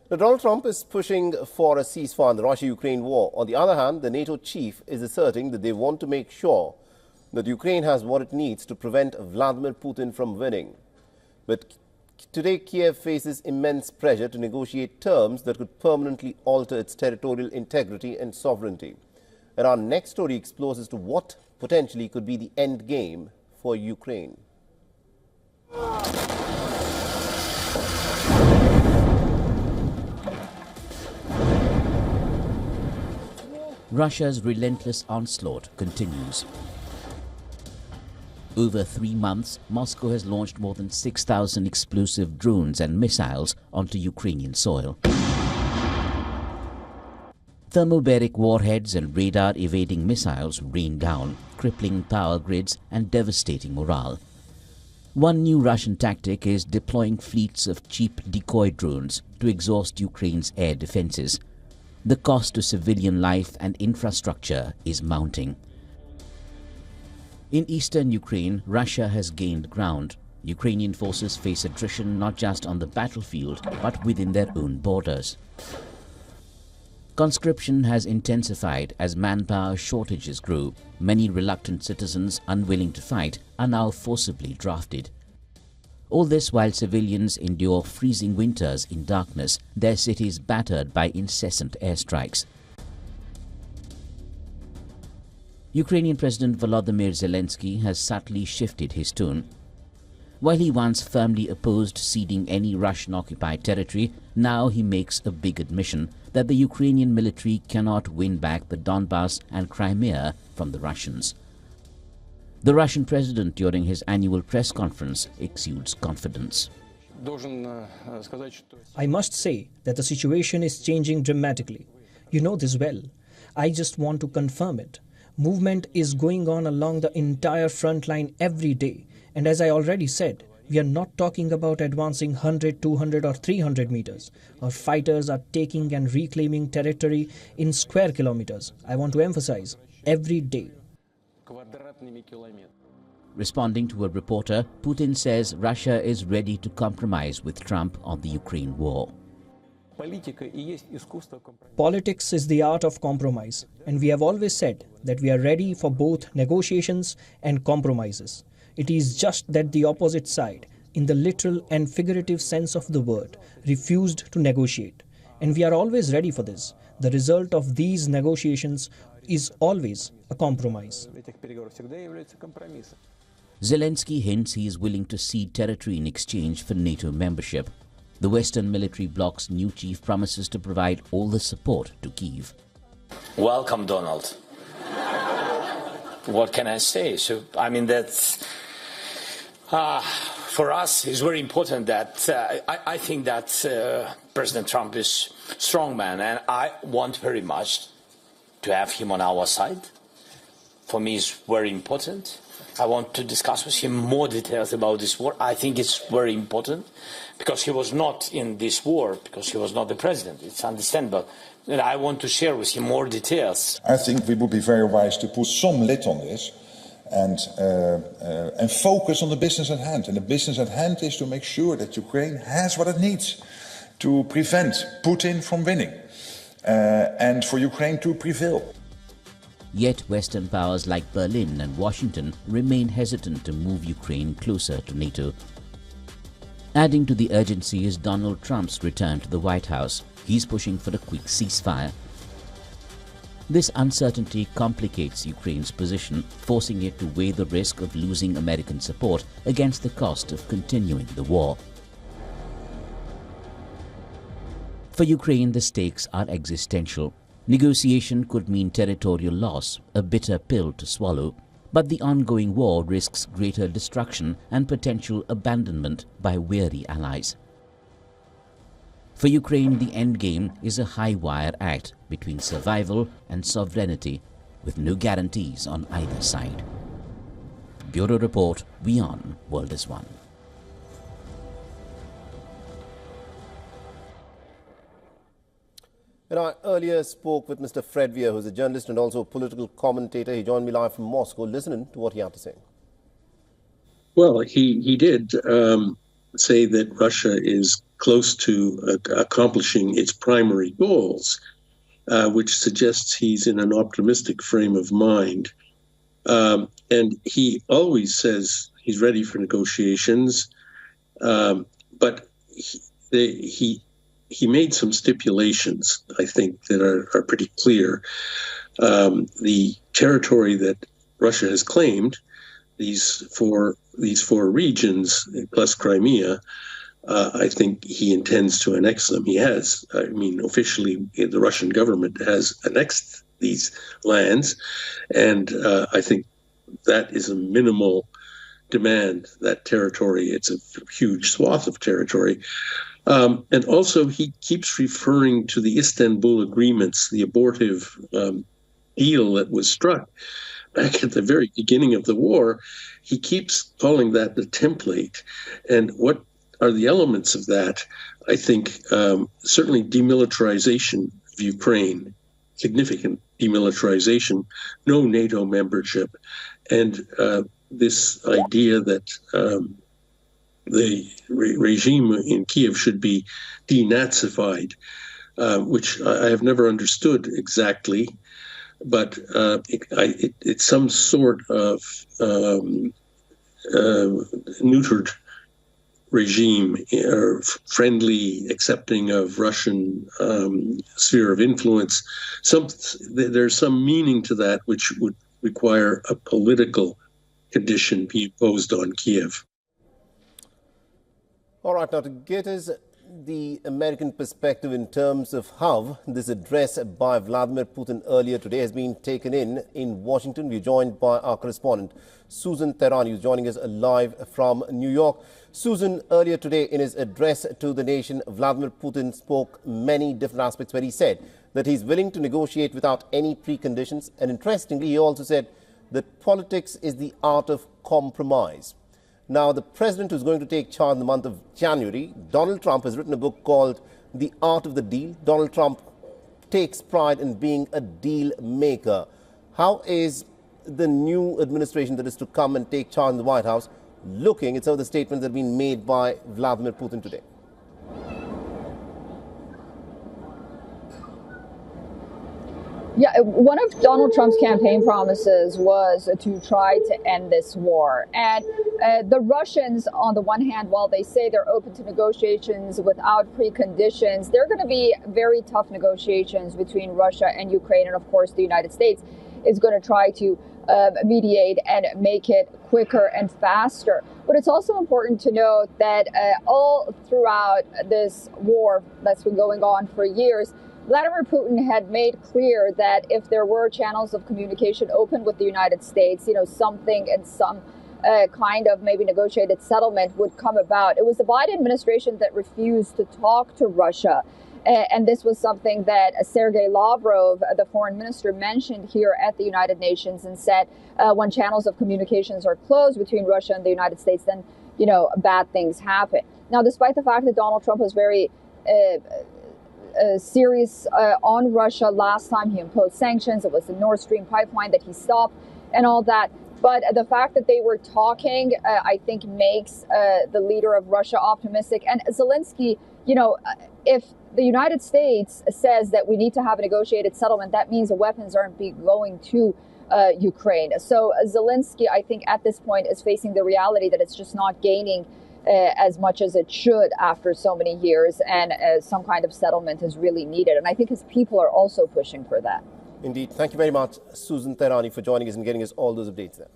Now, Donald Trump is pushing for a ceasefire in the Russia-Ukraine war. On the other hand, the NATO chief is asserting that they want to make sure that Ukraine has what it needs to prevent Vladimir Putin from winning. But today, Kiev faces immense pressure to negotiate terms that could permanently alter its territorial integrity and sovereignty. And our next story explores as to what potentially could be the end game for Ukraine. Russia's relentless onslaught continues. Over 3 months, Moscow has launched more than 6,000 explosive drones and missiles onto Ukrainian soil. Thermobaric warheads and radar-evading missiles rain down, crippling power grids and devastating morale. One new Russian tactic is deploying fleets of cheap decoy drones to exhaust Ukraine's air defenses. The cost to civilian life and infrastructure is mounting. In eastern Ukraine, Russia has gained ground. Ukrainian forces face attrition not just on the battlefield, but within their own borders. Conscription has intensified as manpower shortages grew. Many reluctant citizens unwilling to fight are now forcibly drafted. All this while civilians endure freezing winters in darkness, their cities battered by incessant airstrikes. Ukrainian President Volodymyr Zelensky has subtly shifted his tone. While he once firmly opposed ceding any Russian-occupied territory, now he makes a big admission that the Ukrainian military cannot win back the Donbas and Crimea from the Russians. The Russian president, during his annual press conference, exudes confidence. I must say that the situation is changing dramatically. You know this well. I just want to confirm it. Movement is going on along the entire front line every day. And as I already said, we are not talking about advancing 100, 200 or 300 meters. Our fighters are taking and reclaiming territory in square kilometers. I want to emphasize, every day. Responding to a reporter, Putin says Russia is ready to compromise with Trump on the Ukraine war. Politics is the art of compromise, and we have always said that we are ready for both negotiations and compromises. It is just that the opposite side, in the literal and figurative sense of the word, refused to negotiate. And we are always ready for this. The result of these negotiations is always a compromise. Zelensky hints he is willing to cede territory in exchange for NATO membership. The Western military bloc's new chief promises to provide all the support to Kyiv. Welcome, Donald. What can I say? That's for us. It's very important that I think that President Trump is a strong man, and I want very much to have him on our side. For me, it's very important. I want to discuss with him more details about this war. I think it's very important because he was not in this war, because he was not the president. It's understandable. And I want to share with him more details. I think we would be very wise to put some lid on this and focus on the business at hand. And the business at hand is to make sure that Ukraine has what it needs to prevent Putin from winning and for Ukraine to prevail. Yet Western powers like Berlin and Washington remain hesitant to move Ukraine closer to NATO. Adding to the urgency is Donald Trump's return to the White House. He's pushing for a quick ceasefire. This uncertainty complicates Ukraine's position, forcing it to weigh the risk of losing American support against the cost of continuing the war. For Ukraine, the stakes are existential. Negotiation could mean territorial loss, a bitter pill to swallow. But the ongoing war risks greater destruction and potential abandonment by weary allies. For Ukraine, the endgame is a high-wire act between survival and sovereignty, with no guarantees on either side. Bureau Report, WION, World is One. And I earlier spoke with Mr. Fred Weir, who's a journalist and also a political commentator. He joined me live from Moscow. Listen to what he had to say. Well, he did say that Russia is close to accomplishing its primary goals, which suggests he's in an optimistic frame of mind. And he always says he's ready for negotiations, but he made some stipulations, I think, that are pretty clear. The territory that Russia has claimed, these four regions plus Crimea, I think he intends to annex them. He has. I mean, officially, the Russian government has annexed these lands, and I think that is a minimal demand, that territory. It's a huge swath of territory. And also, he keeps referring to the Istanbul agreements, the abortive deal that was struck back at the very beginning of the war. He keeps calling that the template. And what are the elements of that? I think certainly demilitarization of Ukraine, significant demilitarization, no NATO membership, and this idea that the regime in Kiev should be denazified, which I have never understood exactly, but it's some sort of neutered regime, or friendly, accepting of Russian sphere of influence. There's some meaning to that which would require a political condition be imposed on Kiev. All right, now to get us the American perspective in terms of how this address by Vladimir Putin earlier today has been taken in Washington, we're joined by our correspondent, Susan Tehrani, who's joining us live from New York. Susan, earlier today in his address to the nation, Vladimir Putin spoke many different aspects where he said that he's willing to negotiate without any preconditions. And interestingly, he also said that politics is the art of compromise. Now, the president who's going to take charge in the month of January, Donald Trump, has written a book called The Art of the Deal. Donald Trump takes pride in being a deal maker. How is the new administration that is to come and take charge in the White House looking at some of the statements that have been made by Vladimir Putin today? Yeah, one of Donald Trump's campaign promises was to try to end this war. And the Russians, on the one hand, while they say they're open to negotiations without preconditions, they're going to be very tough negotiations between Russia and Ukraine. And of course, the United States is going to try to mediate and make it quicker and faster. But it's also important to note that all throughout this war that's been going on for years, Vladimir Putin had made clear that if there were channels of communication open with the United States, something and some kind of maybe negotiated settlement would come about. It was the Biden administration that refused to talk to Russia. And this was something that Sergei Lavrov, the foreign minister, mentioned here at the United Nations and said when channels of communications are closed between Russia and the United States, then, bad things happen. Now, despite the fact that Donald Trump was very serious on Russia last time he imposed sanctions, it was the Nord Stream pipeline that he stopped and all that. But the fact that they were talking, I think, makes the leader of Russia optimistic. And Zelensky, if the United States says that we need to have a negotiated settlement, that means the weapons aren't going to Ukraine. So Zelensky, I think, at this point is facing the reality that it's just not gaining as much as it should after so many years, and some kind of settlement is really needed. And I think his people are also pushing for that. Indeed. Thank you very much, Susan Tehrani, for joining us and getting us all those updates there.